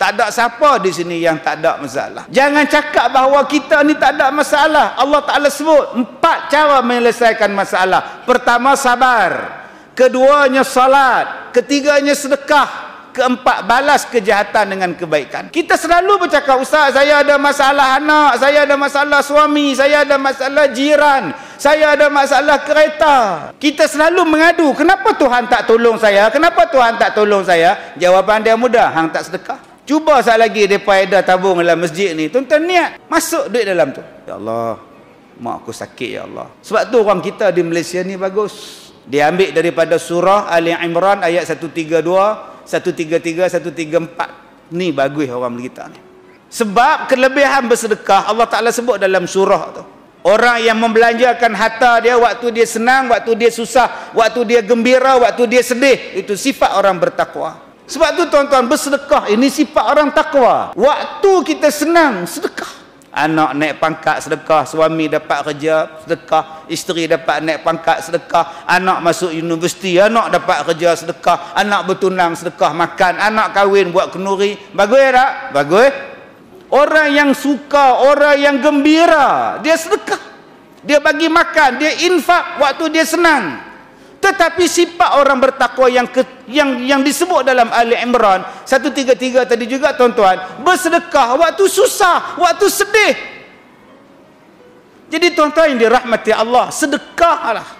Tak ada siapa di sini yang tak ada masalah. Jangan cakap bahawa kita ni tak ada masalah. Allah Ta'ala sebut 4 cara menyelesaikan masalah. Pertama, sabar. Keduanya, salat. Ketiganya, sedekah. Keempat, balas kejahatan dengan kebaikan. Kita selalu bercakap, Ustaz, saya ada masalah anak, saya ada masalah suami, saya ada masalah jiran, saya ada masalah kereta. Kita selalu mengadu, kenapa Tuhan tak tolong saya? Kenapa Tuhan tak tolong saya? Jawapan dia mudah, hang tak sedekah. Cuba sekali lagi mereka ada tabung dalam masjid ni. Tuan-tuan niat, masuk duit dalam tu. Ya Allah, mak aku sakit, ya Allah. Sebab tu orang kita di Malaysia ni bagus. Dia ambil daripada surah Ali Imran ayat 132, 133, 134. Ni bagus orang kita ni. Sebab kelebihan bersedekah Allah Ta'ala sebut dalam surah tu. Orang yang membelanjakan harta dia waktu dia senang, waktu dia susah, waktu dia gembira, waktu dia sedih. Itu sifat orang bertakwa. Sebab tu tuan-tuan, bersedekah ini sifat orang takwa. Waktu kita senang, sedekah. Anak naik pangkat, sedekah. Suami dapat kerja, sedekah. Isteri dapat naik pangkat, sedekah. Anak masuk universiti, anak dapat kerja, sedekah. Anak bertunang, sedekah. Makan, anak kahwin, buat kenduri. Bagus tak? Bagus. Orang yang suka, orang yang gembira, dia sedekah. Dia bagi makan, dia infak waktu dia senang. Tetapi sifat orang bertakwa yang disebut dalam Ali Imran 133 tadi juga tuan-tuan, bersedekah waktu susah, waktu sedih. Jadi tuan-tuan yang dirahmati Allah, sedekahlah.